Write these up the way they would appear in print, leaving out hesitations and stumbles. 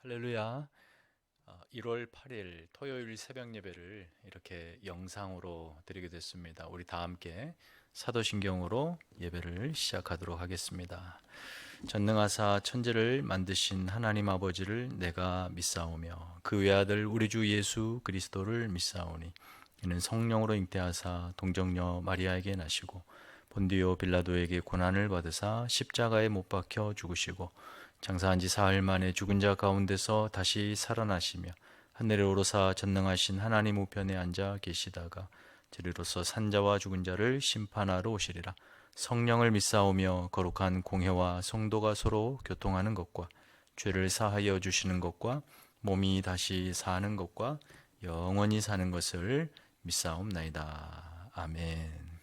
할렐루야. 1월 8일 토요일 새벽 예배를 이렇게 영상으로 드리게 됐습니다. 우리 다 함께 사도신경으로 예배를 시작하도록 하겠습니다. 전능하사 천지를 만드신 하나님 아버지를 내가 믿사오며 그 외아들 우리 주 예수 그리스도를 믿사오니 이는 성령으로 잉태하사 동정녀 마리아에게 나시고 본디오 빌라도에게 고난을 받으사 십자가에 못 박혀 죽으시고 장사한 지 사흘 만에 죽은 자 가운데서 다시 살아나시며 하늘에 오르사 전능하신 하나님 우편에 앉아 계시다가 저리로서 산자와 죽은 자를 심판하러 오시리라. 성령을 믿사오며 거룩한 공회와 성도가 서로 교통하는 것과 죄를 사하여 주시는 것과 몸이 다시 사는 것과 영원히 사는 것을 믿사옵나이다. 아멘.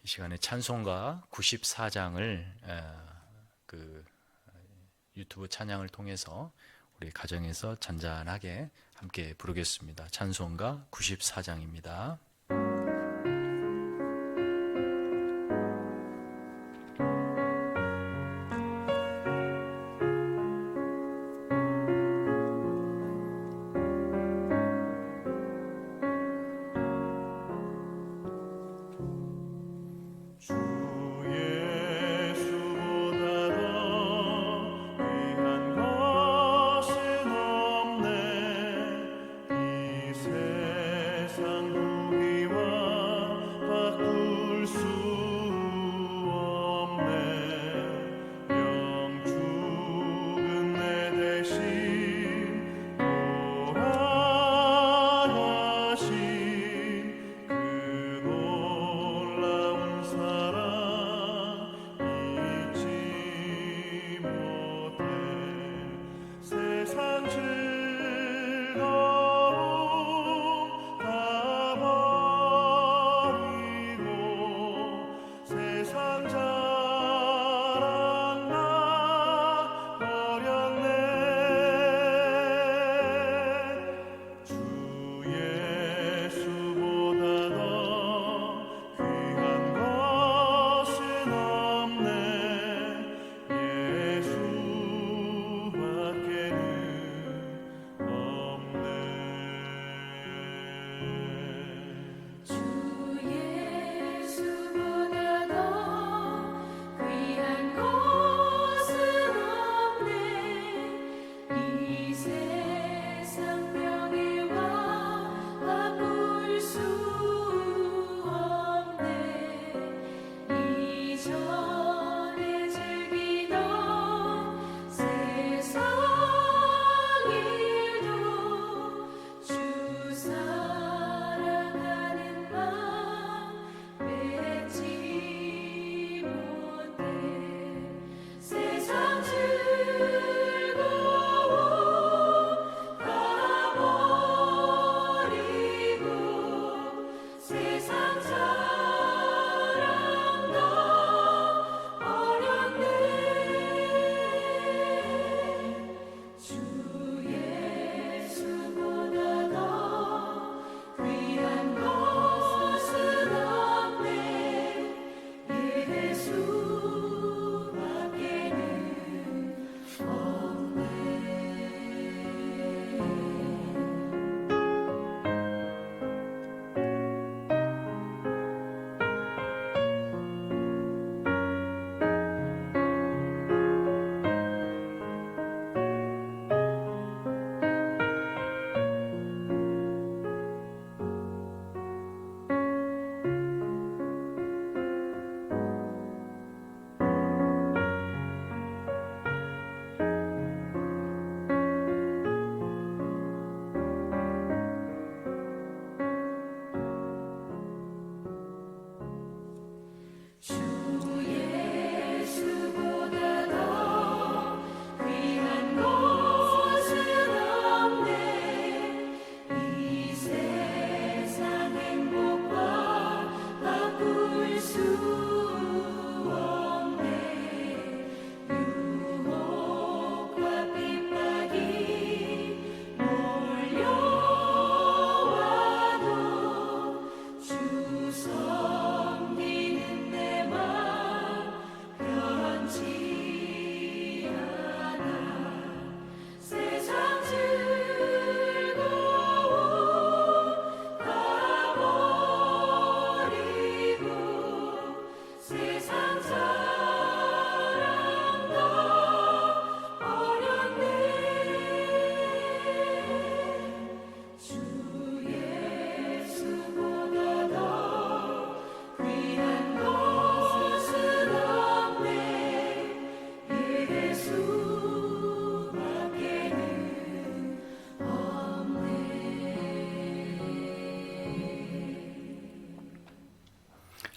이 시간에 찬송가 94장을 그 유튜브 찬양을 통해서 우리 가정에서 잔잔하게 함께 부르겠습니다. 찬송가 94장입니다. 세상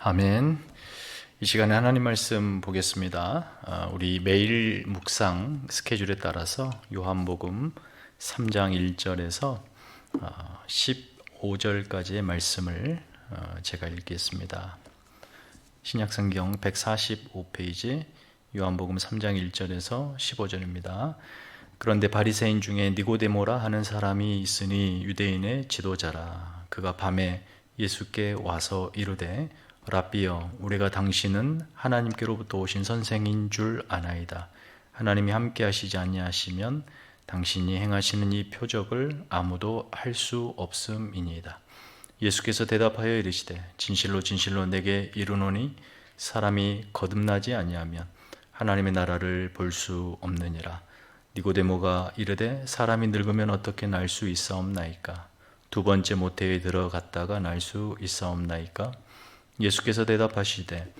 아멘. 이 시간에 하나님 말씀 보겠습니다. 우리 매일 묵상 스케줄에 따라서 요한복음 3장 1절에서 15절까지의 말씀을 제가 읽겠습니다. 신약성경 145페이지 요한복음 3장 1절에서 15절입니다. 그런데 바리새인 중에 니고데모라 하는 사람이 있으니 유대인의 지도자라. 그가 밤에 예수께 와서 이르되 랍비여, 우리가 당신은 하나님께로부터 오신 선생인 줄 아나이다. 하나님이 함께 하시지 아니하시면 당신이 행하시는 이 표적을 아무도 할 수 없음이니이다. 예수께서 대답하여 이르시되 진실로 진실로 내게 이르노니 사람이 거듭나지 아니하면 하나님의 나라를 볼 수 없느니라. 니고데모가 이르되 사람이 늙으면 어떻게 날 수 있사옵나이까? 두 번째 모태에 들어갔다가 날 수 있사옵나이까? 예수께서 대답하시되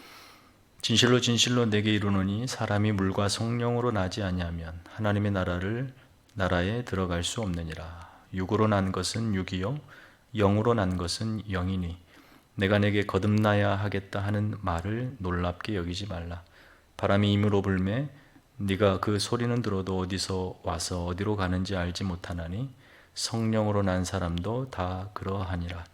진실로 진실로 내게 이르노니 사람이 물과 성령으로 나지 아니하면 하나님의 나라에 들어갈 수 없느니라. 육으로 난 것은 육이요 영으로 난 것은 영이니 내가 내게 거듭나야 하겠다 하는 말을 놀랍게 여기지 말라. 바람이 임으로 불매 네가 그 소리는 들어도 어디서 와서 어디로 가는지 알지 못하나니 성령으로 난 사람도 다 그러하니라.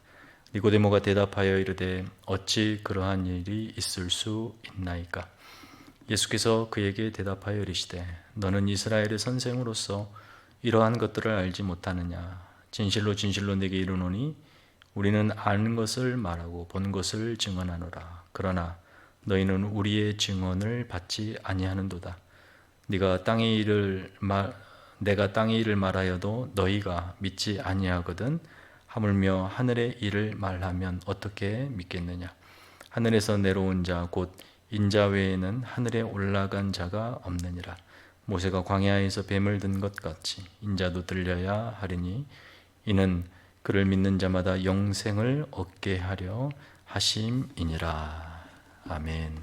니고데모가 대답하여 이르되 어찌 그러한 일이 있을 수 있나이까? 예수께서 그에게 대답하여 이르시되 너는 이스라엘의 선생으로서 이러한 것들을 알지 못하느냐? 진실로 진실로 내게 이르노니 우리는 아는 것을 말하고 본 것을 증언하노라. 그러나 너희는 우리의 증언을 받지 아니하는도다. 내가 땅의 일을 말하여도 너희가 믿지 아니하거든 하물며 하늘의 일을 말하면 어떻게 믿겠느냐? 하늘에서 내려온 자 곧 인자 외에는 하늘에 올라간 자가 없느니라. 모세가 광야에서 뱀을 든 것 같이 인자도 들려야 하리니 이는 그를 믿는 자마다 영생을 얻게 하려 하심이니라. 아멘.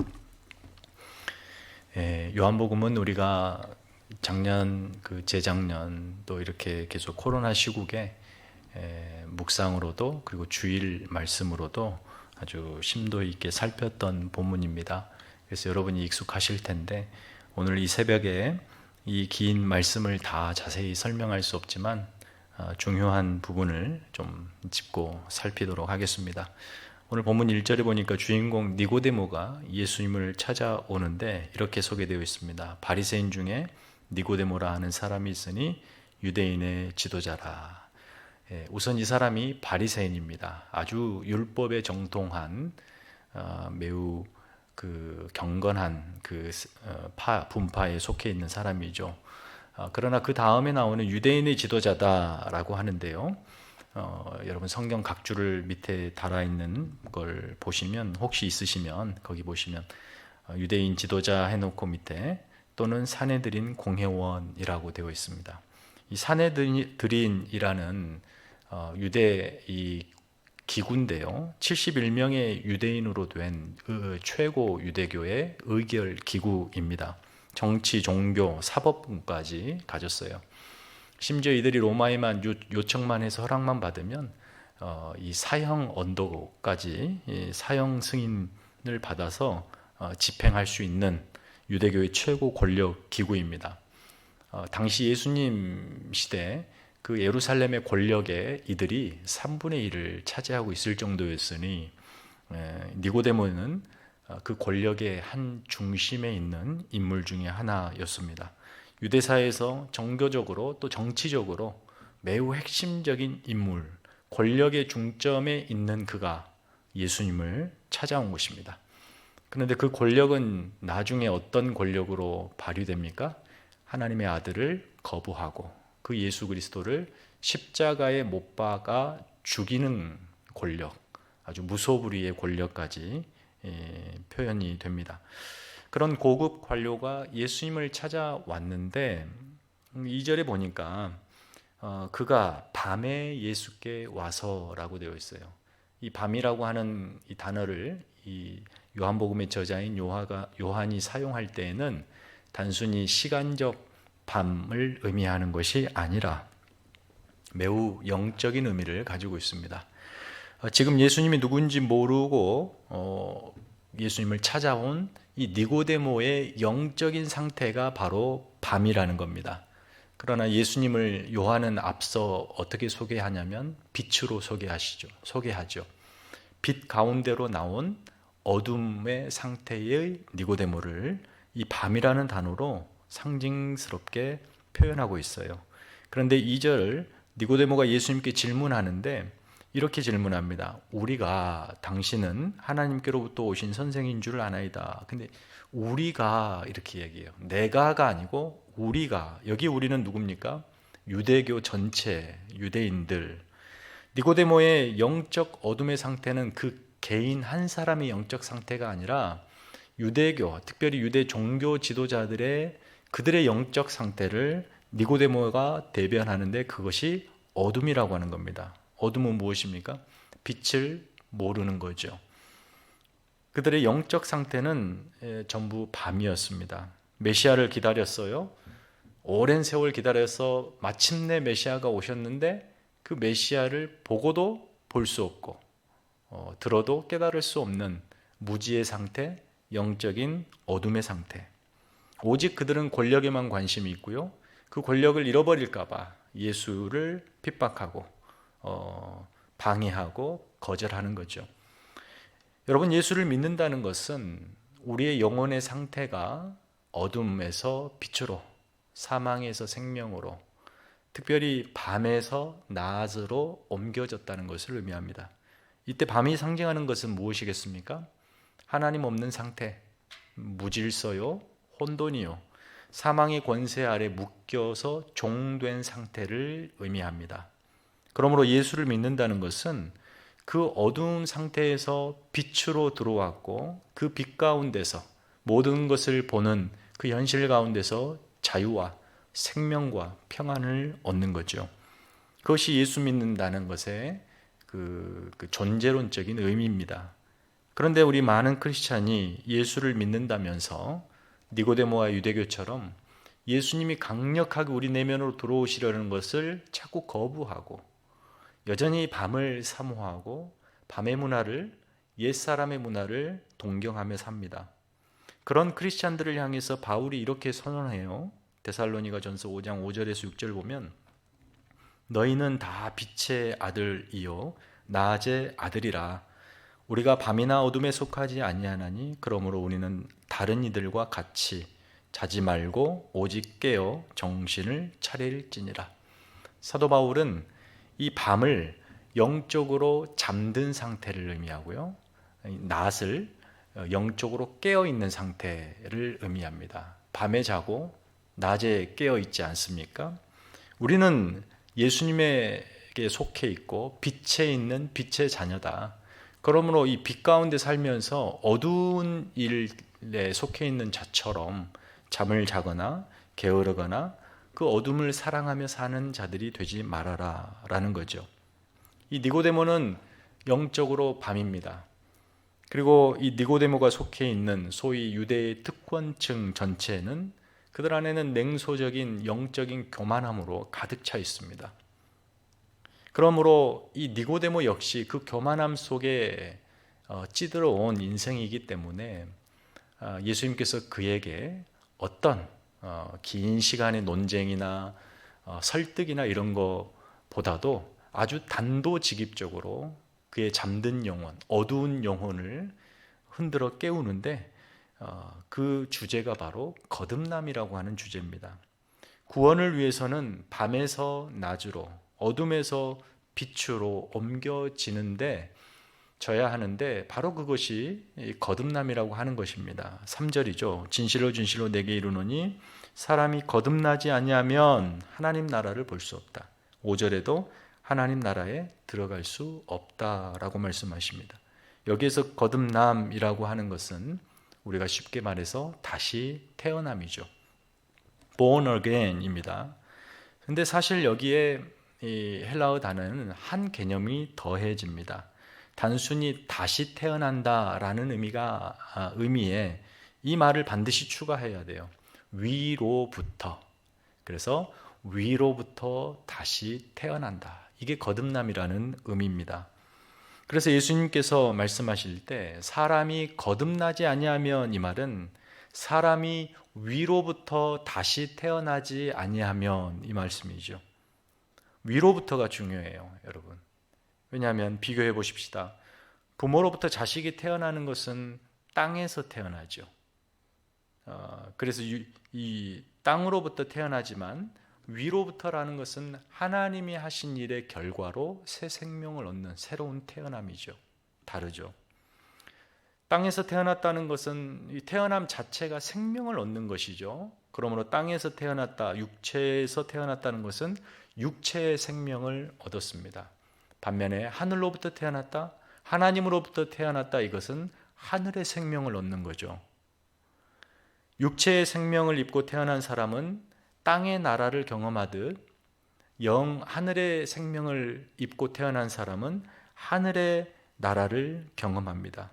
요한복음은 우리가 작년, 재작년 또 이렇게 계속 코로나 시국에 묵상으로도 그리고 주일 말씀으로도 아주 심도 있게 살폈던 본문입니다. 그래서 여러분이 익숙하실 텐데 오늘 이 새벽에 이 긴 말씀을 다 자세히 설명할 수 없지만 중요한 부분을 좀 짚고 살피도록 하겠습니다. 오늘 본문 1절에 보니까 주인공 니고데모가 예수님을 찾아오는데 이렇게 소개되어 있습니다. 바리새인 중에 니고데모라 하는 사람이 있으니 유대인의 지도자라. 우선 이 사람이 바리새인입니다. 아주 율법에 정통한 매우 경건한 분파에 속해 있는 사람이죠. 그러나 그 다음에 나오는 유대인의 지도자다라고 하는데요. 여러분 성경 각주를 밑에 달아 있는 걸 보시면 혹시 있으시면 거기 보시면 유대인 지도자 해놓고 밑에 또는 사내들인 공회원이라고 되어 있습니다. 이 사내들인이라는 유대 이 기구인데요. 71명의 유대인으로 된 최고 유대교의 의결 기구입니다. 정치, 종교, 사법까지 가졌어요. 심지어 이들이 로마에만 요청만 해서 허락만 받으면 이 사형 언도까지 사형 승인을 받아서 집행할 수 있는 유대교의 최고 권력 기구입니다. 당시 예수님 시대 그 예루살렘의 권력에 이들이 3분의 1을 차지하고 있을 정도였으니 니고데모는 그 권력의 한 중심에 있는 인물 중에 하나였습니다. 유대사에서 정교적으로 또 정치적으로 매우 핵심적인 인물, 권력의 중점에 있는 그가 예수님을 찾아온 것입니다. 그런데 그 권력은 나중에 어떤 권력으로 발휘됩니까? 하나님의 아들을 거부하고 그 예수 그리스도를 십자가에 못 박아 죽이는 권력, 아주 무소불위의 권력까지 표현이 됩니다. 그런 고급 관료가 예수님을 찾아왔는데 2절에 보니까 그가 밤에 예수께 와서라고 되어 있어요. 이 밤이라고 하는 이 단어를 이 요한복음의 저자인 요한이 사용할 때에는 단순히 시간적 밤을 의미하는 것이 아니라 매우 영적인 의미를 가지고 있습니다. 지금 예수님이 누군지 모르고 예수님을 찾아온 이 니고데모의 영적인 상태가 바로 밤이라는 겁니다. 그러나 예수님을 요한은 앞서 어떻게 소개하냐면 빛으로 소개하죠. 빛 가운데로 나온 어둠의 상태의 니고데모를 이 밤이라는 단어로 상징스럽게 표현하고 있어요. 그런데 2절 니고데모가 예수님께 질문하는데 이렇게 질문합니다. 우리가 당신은 하나님께로부터 오신 선생인 줄 아나이다. 근데 우리가 이렇게 얘기해요. 내가가 아니고 우리가. 여기 우리는 누굽니까? 유대교 전체 유대인들. 니고데모의 영적 어둠의 상태는 그 개인 한 사람의 영적 상태가 아니라 유대교, 특별히 유대 종교 지도자들의 그들의 영적 상태를 니고데모가 대변하는데 그것이 어둠이라고 하는 겁니다. 어둠은 무엇입니까? 빛을 모르는 거죠. 그들의 영적 상태는 전부 밤이었습니다. 메시아를 기다렸어요. 오랜 세월 기다려서 마침내 메시아가 오셨는데 그 메시아를 보고도 볼 수 없고 들어도 깨달을 수 없는 무지의 상태, 영적인 어둠의 상태. 오직 그들은 권력에만 관심이 있고요. 그 권력을 잃어버릴까 봐 예수를 핍박하고 방해하고 거절하는 거죠. 여러분, 예수를 믿는다는 것은 우리의 영혼의 상태가 어둠에서 빛으로, 사망에서 생명으로, 특별히 밤에서 낮으로 옮겨졌다는 것을 의미합니다. 이때 밤이 상징하는 것은 무엇이겠습니까? 하나님 없는 상태, 무질서요, 혼돈이요, 사망의 권세 아래 묶여서 종된 상태를 의미합니다. 그러므로 예수를 믿는다는 것은 그 어두운 상태에서 빛으로 들어왔고 그 빛 가운데서 모든 것을 보는 그 현실 가운데서 자유와 생명과 평안을 얻는 거죠. 그것이 예수 믿는다는 것의 그 존재론적인 의미입니다. 그런데 우리 많은 크리스찬이 예수를 믿는다면서 니고데모와 유대교처럼 예수님이 강력하게 우리 내면으로 들어오시려는 것을 자꾸 거부하고 여전히 밤을 사모하고 밤의 문화를, 옛사람의 문화를 동경하며 삽니다. 그런 크리스찬들을 향해서 바울이 이렇게 선언해요. 데살로니가전서 5장 5절에서 6절 보면 너희는 다 빛의 아들이요 낮의 아들이라. 우리가 밤이나 어둠에 속하지 아니하나니 그러므로 우리는 다른 이들과 같이 자지 말고 오직 깨어 정신을 차릴지니라. 사도 바울은 이 밤을 영적으로 잠든 상태를 의미하고요, 낮을 영적으로 깨어있는 상태를 의미합니다. 밤에 자고 낮에 깨어있지 않습니까? 우리는 예수님에게 속해 있고 빛에 있는 빛의 자녀다. 그러므로 이 빛 가운데 살면서 어두운 일에 속해 있는 자처럼 잠을 자거나 게으르거나 그 어둠을 사랑하며 사는 자들이 되지 말아라 라는 거죠. 이 니고데모는 영적으로 밤입니다. 그리고 이 니고데모가 속해 있는 소위 유대의 특권층 전체는 그들 안에는 냉소적인 영적인 교만함으로 가득 차 있습니다. 그러므로 이 니고데모 역시 그 교만함 속에 찌들어 온 인생이기 때문에 예수님께서 그에게 어떤 긴 시간의 논쟁이나 설득이나 이런 것보다도 아주 단도직입적으로 그의 잠든 영혼, 어두운 영혼을 흔들어 깨우는데 그 주제가 바로 거듭남이라고 하는 주제입니다. 구원을 위해서는 밤에서 낮으로, 어둠에서 빛으로 옮겨지는데 져야 하는데 바로 그것이 거듭남이라고 하는 것입니다. 3절이죠. 진실로 진실로 내게 이르노니 사람이 거듭나지 아니하면 하나님 나라를 볼 수 없다. 5절에도 하나님 나라에 들어갈 수 없다라고 말씀하십니다. 여기에서 거듭남이라고 하는 것은 우리가 쉽게 말해서 다시 태어남이죠. born again입니다. 근데 사실 여기에 이 헬라어 단어는 한 개념이 더해집니다. 단순히 다시 태어난다라는 의미에 이 말을 반드시 추가해야 돼요. 위로부터. 그래서 위로부터 다시 태어난다. 이게 거듭남이라는 의미입니다. 그래서 예수님께서 말씀하실 때 사람이 거듭나지 아니하면, 이 말은 사람이 위로부터 다시 태어나지 아니하면, 이 말씀이죠. 위로부터가 중요해요, 여러분. 왜냐하면 비교해 보십시다. 부모로부터 자식이 태어나는 것은 땅에서 태어나죠. 그래서 이 땅으로부터 태어나지만 위로부터라는 것은 하나님이 하신 일의 결과로 새 생명을 얻는 새로운 태어남이죠. 다르죠. 땅에서 태어났다는 것은 이 태어남 자체가 생명을 얻는 것이죠. 그러므로 땅에서 태어났다, 육체에서 태어났다는 것은 육체의 생명을 얻었습니다. 반면에 하늘로부터 태어났다, 하나님으로부터 태어났다, 이것은 하늘의 생명을 얻는 거죠. 육체의 생명을 입고 태어난 사람은 땅의 나라를 경험하듯 하늘의 생명을 입고 태어난 사람은 하늘의 나라를 경험합니다.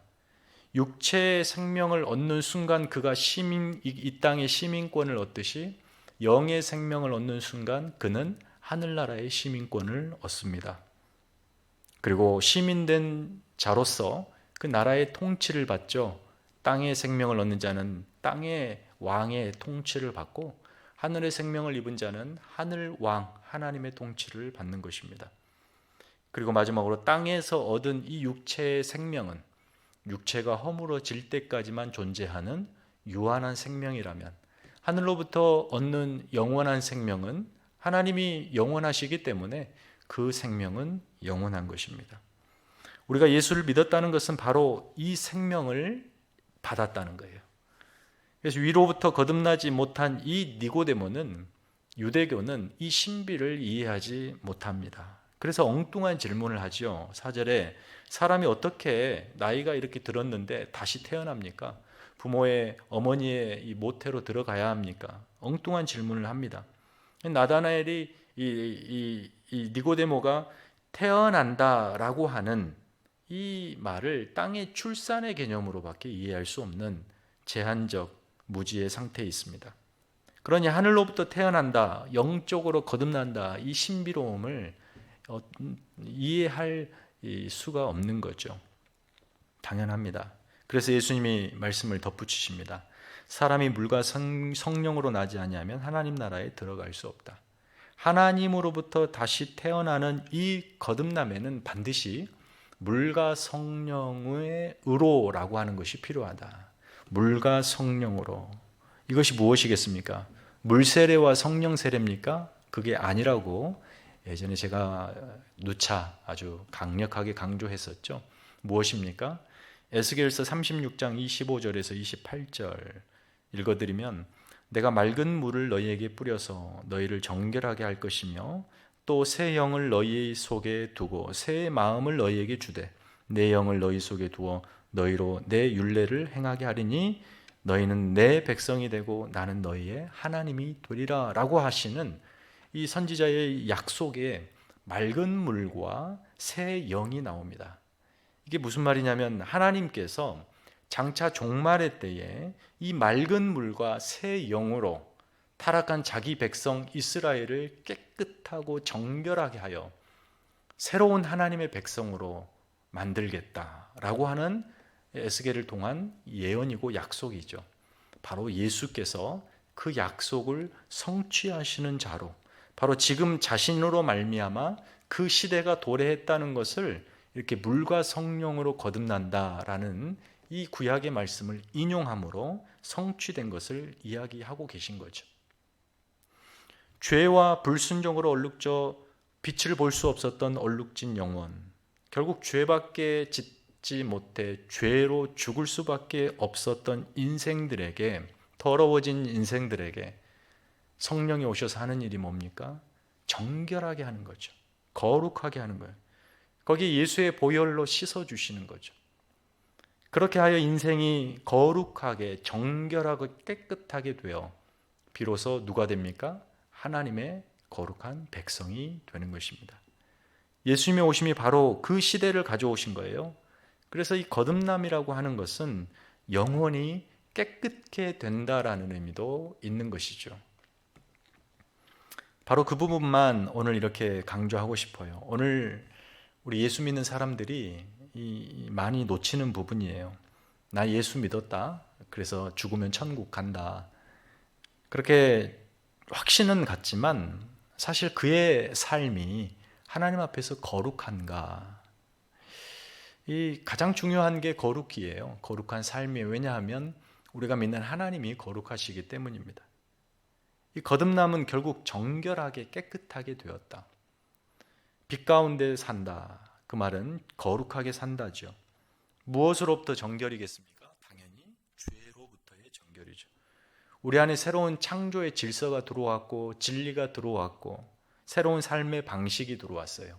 육체의 생명을 얻는 순간 그가 이 땅의 시민권을 얻듯이 영의 생명을 얻는 순간 그는 하늘나라의 시민권을 얻습니다. 그리고 시민된 자로서 그 나라의 통치를 받죠. 땅의 생명을 얻는 자는 땅의 왕의 통치를 받고, 하늘의 생명을 입은 자는 하늘 왕 하나님의 통치를 받는 것입니다. 그리고 마지막으로 땅에서 얻은 이 육체의 생명은 육체가 허물어질 때까지만 존재하는 유한한 생명이라면, 하늘로부터 얻는 영원한 생명은 하나님이 영원하시기 때문에 그 생명은 영원한 것입니다. 우리가 예수를 믿었다는 것은 바로 이 생명을 받았다는 거예요. 그래서 위로부터 거듭나지 못한 이 니고데모는, 유대교는 이 신비를 이해하지 못합니다. 그래서 엉뚱한 질문을 하죠. 4절에 사람이 어떻게 나이가 이렇게 들었는데 다시 태어납니까? 부모의, 어머니의 이 모태로 들어가야 합니까? 엉뚱한 질문을 합니다. 나다나엘이 이 니고데모가 태어난다라고 하는 이 말을 땅의 출산의 개념으로밖에 이해할 수 없는 제한적 무지의 상태에 있습니다. 그러니 하늘로부터 태어난다, 영적으로 거듭난다, 이 신비로움을 이해할 수가 없는 거죠. 당연합니다. 그래서 예수님이 말씀을 덧붙이십니다. 사람이 물과 성령으로 나지 아니하면 하나님 나라에 들어갈 수 없다. 하나님으로부터 다시 태어나는 이 거듭남에는 반드시 물과 성령의 의로라고 하는 것이 필요하다. 물과 성령으로. 이것이 무엇이겠습니까? 물 세례와 성령 세례입니까? 그게 아니라고 예전에 제가 누차 아주 강력하게 강조했었죠. 무엇입니까? 에스겔서 36장 25절에서 28절 읽어드리면, 내가 맑은 물을 너희에게 뿌려서 너희를 정결하게 할 것이며 또 새 영을 너희 속에 두고 새 마음을 너희에게 주되 내 영을 너희 속에 두어 너희로 내 율례를 행하게 하리니 너희는 내 백성이 되고 나는 너희의 하나님이 되리라 라고 하시는 이 선지자의 약속에 맑은 물과 새 영이 나옵니다. 이게 무슨 말이냐면, 하나님께서 장차 종말의 때에 이 맑은 물과 새 영으로 타락한 자기 백성 이스라엘을 깨끗하고 정결하게 하여 새로운 하나님의 백성으로 만들겠다라고 하는 에스겔을 통한 예언이고 약속이죠. 바로 예수께서 그 약속을 성취하시는 자로, 바로 지금 자신으로 말미암아 그 시대가 도래했다는 것을 이렇게 물과 성령으로 거듭난다라는 이 구약의 말씀을 인용함으로 성취된 것을 이야기하고 계신 거죠. 죄와 불순종으로 얼룩져 빛을 볼 수 없었던 얼룩진 영혼, 결국 죄밖에 짓지 못해 죄로 죽을 수밖에 없었던 인생들에게, 더러워진 인생들에게 성령이 오셔서 하는 일이 뭡니까? 정결하게 하는 거죠. 거룩하게 하는 거예요. 거기 예수의 보혈로 씻어주시는 거죠. 그렇게 하여 인생이 거룩하게 정결하고 깨끗하게 되어 비로소 누가 됩니까? 하나님의 거룩한 백성이 되는 것입니다. 예수님의 오심이 바로 그 시대를 가져오신 거예요. 그래서 이 거듭남이라고 하는 것은 영혼이 깨끗게 된다라는 의미도 있는 것이죠. 바로 그 부분만 오늘 이렇게 강조하고 싶어요. 오늘 우리 예수 믿는 사람들이 많이 놓치는 부분이에요. 나 예수 믿었다. 그래서 죽으면 천국 간다. 그렇게 확신은 갖지만 사실 그의 삶이 하나님 앞에서 거룩한가? 이 가장 중요한 게 거룩이에요. 거룩한 삶이에요. 왜냐하면 우리가 믿는 하나님이 거룩하시기 때문입니다. 이 거듭남은 결국 정결하게 깨끗하게 되었다. 빛 가운데 산다. 그 말은 거룩하게 산다죠. 무엇으로부터 정결이겠습니까? 당연히 죄로부터의 정결이죠. 우리 안에 새로운 창조의 질서가 들어왔고 진리가 들어왔고 새로운 삶의 방식이 들어왔어요.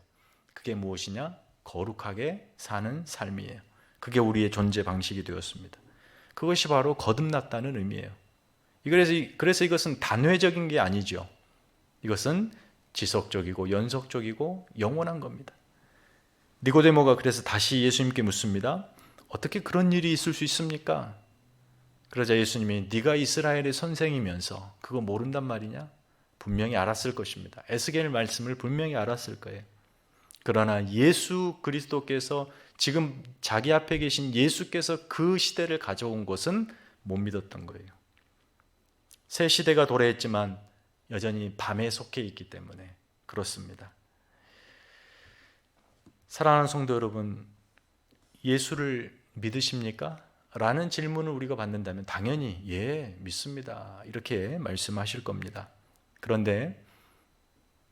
그게 무엇이냐? 거룩하게 사는 삶이에요. 그게 우리의 존재 방식이 되었습니다. 그것이 바로 거듭났다는 의미예요. 그래서 이것은 단회적인 게 아니죠. 이것은 지속적이고 연속적이고 영원한 겁니다. 니고데모가 그래서 다시 예수님께 묻습니다. 어떻게 그런 일이 있을 수 있습니까? 그러자 예수님이 네가 이스라엘의 선생이면서 그거 모른단 말이냐? 분명히 알았을 것입니다. 에스겔 말씀을 분명히 알았을 거예요. 그러나 예수 그리스도께서 지금 자기 앞에 계신 예수께서 그 시대를 가져온 것은 못 믿었던 거예요. 새 시대가 도래했지만 여전히 밤에 속해 있기 때문에 그렇습니다. 사랑하는 성도 여러분, 예수를 믿으십니까? 라는 질문을 우리가 받는다면 당연히 예, 믿습니다. 이렇게 말씀하실 겁니다. 그런데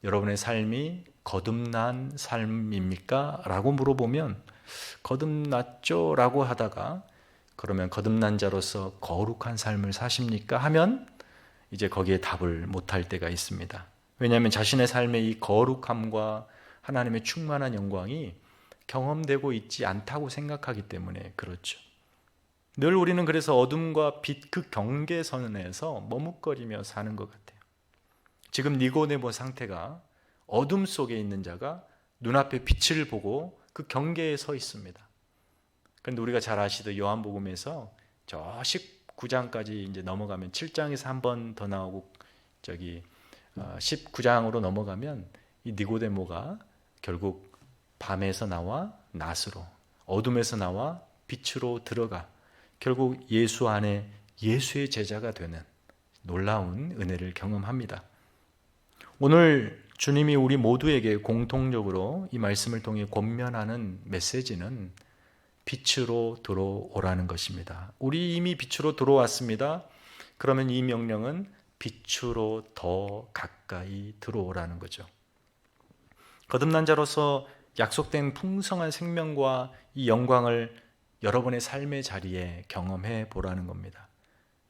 여러분의 삶이 거듭난 삶입니까? 라고 물어보면 거듭났죠? 라고 하다가 그러면 거듭난 자로서 거룩한 삶을 사십니까? 하면 이제 거기에 답을 못할 때가 있습니다. 왜냐하면 자신의 삶의 이 거룩함과 하나님의 충만한 영광이 경험되고 있지 않다고 생각하기 때문에 그렇죠. 늘 우리는 그래서 어둠과 빛 그 경계선에서 머뭇거리며 사는 것 같아요. 지금 니고데모 상태가 어둠 속에 있는 자가 눈앞에 빛을 보고 그 경계에 서 있습니다. 그런데 우리가 잘 아시듯 요한복음에서 저 19장까지 이제 넘어가면 7장에서 한 번 더 나오고 19장으로 넘어가면 이 니고데모가 결국 밤에서 나와 낮으로, 어둠에서 나와 빛으로 들어가 결국 예수 안에 예수의 제자가 되는 놀라운 은혜를 경험합니다. 오늘 주님이 우리 모두에게 공통적으로 이 말씀을 통해 권면하는 메시지는 빛으로 들어오라는 것입니다. 우리 이미 빛으로 들어왔습니다. 그러면 이 명령은 빛으로 더 가까이 들어오라는 거죠. 거듭난 자로서 약속된 풍성한 생명과 이 영광을 여러분의 삶의 자리에 경험해 보라는 겁니다.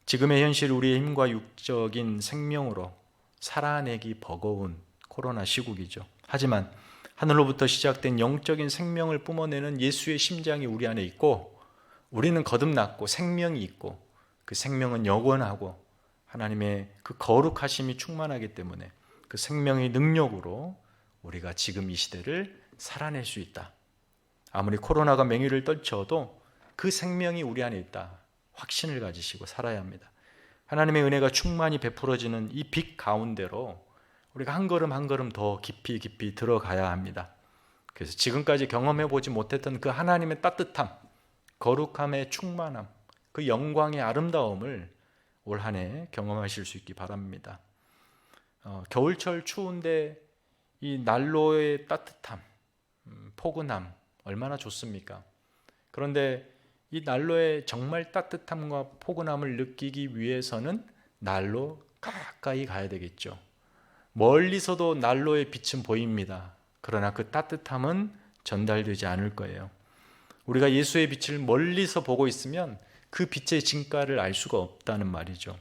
지금의 현실 우리의 힘과 육적인 생명으로 살아내기 버거운 코로나 시국이죠. 하지만 하늘로부터 시작된 영적인 생명을 뿜어내는 예수의 심장이 우리 안에 있고 우리는 거듭났고 생명이 있고 그 생명은 영원하고 하나님의 그 거룩하심이 충만하기 때문에 그 생명의 능력으로 우리가 지금 이 시대를 살아낼 수 있다. 아무리 코로나가 맹위를 떨쳐도 그 생명이 우리 안에 있다. 확신을 가지시고 살아야 합니다. 하나님의 은혜가 충만히 베풀어지는 이 빛 가운데로 우리가 한 걸음 한 걸음 더 깊이 들어가야 합니다. 그래서 지금까지 경험해 보지 못했던 그 하나님의 따뜻함, 거룩함의 충만함, 그 영광의 아름다움을 올 한 해 경험하실 수 있기 바랍니다. 겨울철 추운데 이 난로의 따뜻함, 포근함 얼마나 좋습니까? 그런데 이 난로의 정말 따뜻함과 포근함을 느끼기 위해서는 난로 가까이 가야 되겠죠. 멀리서도 난로의 빛은 보입니다. 그러나 그 따뜻함은 전달되지 않을 거예요. 우리가 예수의 빛을 멀리서 보고 있으면 그 빛의 진가를 알 수가 없다는 말이죠.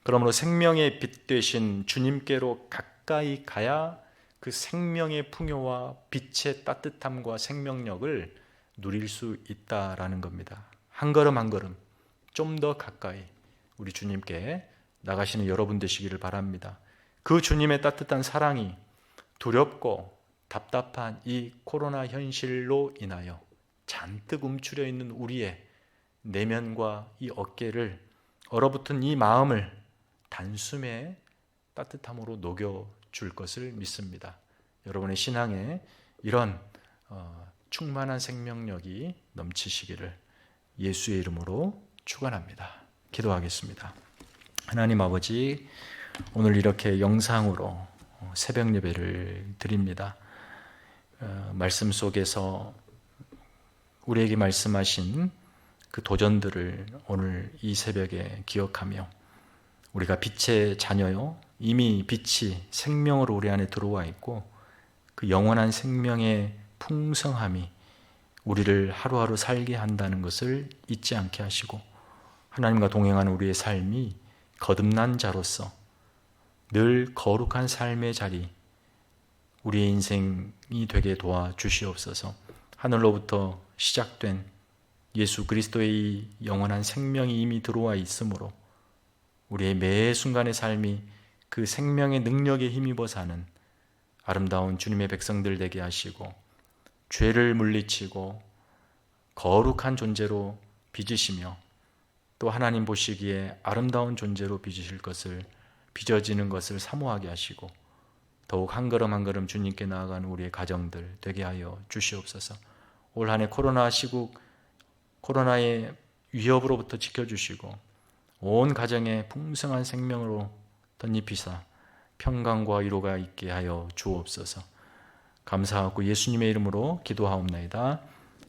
그러므로 생명의 빛 되신 주님께로 가까이 가야 그 생명의 풍요와 빛의 따뜻함과 생명력을 누릴 수 있다라는 겁니다. 한 걸음 한 걸음 좀 더 가까이 우리 주님께 나가시는 여러분 되시기를 바랍니다. 그 주님의 따뜻한 사랑이 두렵고 답답한 이 코로나 현실로 인하여 잔뜩 움츠려 있는 우리의 내면과 이 어깨를 얼어붙은 이 마음을 단숨에 따뜻함으로 녹여줄 것을 믿습니다. 여러분의 신앙에 이런 충만한 생명력이 넘치시기를 예수의 이름으로 축원합니다. 기도하겠습니다. 하나님 아버지, 오늘 이렇게 영상으로 새벽 예배를 드립니다. 말씀 속에서 우리에게 말씀하신 그 도전들을 오늘 이 새벽에 기억하며 우리가 빛의 자녀요, 이미 빛이 생명으로 우리 안에 들어와 있고 그 영원한 생명의 풍성함이 우리를 하루하루 살게 한다는 것을 잊지 않게 하시고 하나님과 동행하는 우리의 삶이 거듭난 자로서 늘 거룩한 삶의 자리, 우리의 인생이 되게 도와주시옵소서. 하늘로부터 시작된 예수 그리스도의 영원한 생명이 이미 들어와 있으므로 우리의 매 순간의 삶이 그 생명의 능력에 힘입어 사는 아름다운 주님의 백성들 되게 하시고 죄를 물리치고 거룩한 존재로 빚으시며 또 하나님 보시기에 아름다운 존재로 빚어지는 것을 사모하게 하시고 더욱 한 걸음 한 걸음 주님께 나아가는 우리의 가정들 되게 하여 주시옵소서. 올 한 해 코로나 시국, 코로나의 위협으로부터 지켜주시고 온 가정에 풍성한 생명으로 덧입히사 평강과 위로가 있게 하여 주옵소서. 감사하고 예수님의 이름으로 기도하옵나이다.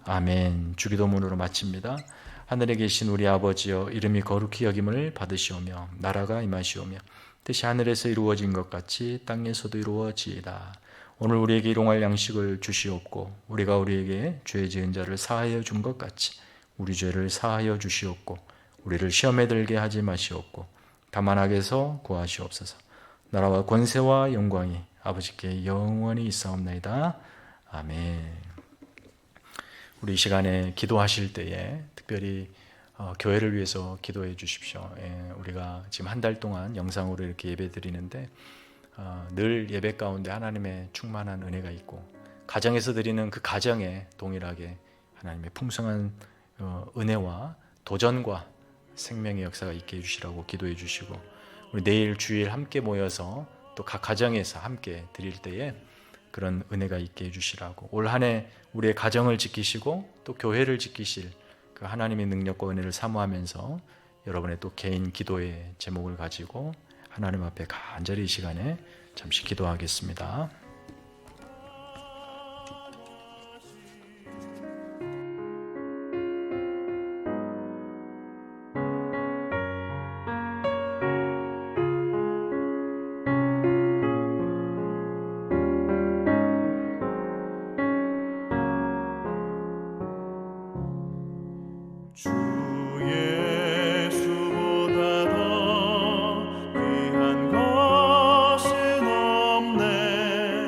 아멘. 주기도문으로 마칩니다. 하늘에 계신 우리 아버지여, 이름이 거룩히 여김을 받으시오며 나라가 임하시오며 뜻이 하늘에서 이루어진 것 같이 땅에서도 이루어지이다. 오늘 우리에게 일용할 양식을 주시옵고 우리가 우리에게 죄 지은 자를 사하여 준 것 같이 우리 죄를 사하여 주시옵고 우리를 시험에 들게 하지 마시옵고 다만 악에서 구하시옵소서. 나라와 권세와 영광이 아버지께 영원히 있사옵나이다. 아멘. 우리 이 시간에 기도하실 때에 특별히 교회를 위해서 기도해 주십시오. 우리가 지금 한 달 동안 영상으로 이렇게 예배 드리는데 늘 예배 가운데 하나님의 충만한 은혜가 있고 가정에서 드리는 그 가정에 동일하게 하나님의 풍성한 은혜와 도전과 생명의 역사가 있게 해주시라고 기도해 주시고 우리 내일 주일 함께 모여서 또 각 가정에서 함께 드릴 때에 그런 은혜가 있게 해주시라고 올 한 해 우리의 가정을 지키시고 또 교회를 지키실 그 하나님의 능력과 은혜를 사모하면서 여러분의 또 개인 기도의 제목을 가지고 하나님 앞에 간절히 이 시간에 잠시 기도하겠습니다. 귀한 것은 없네.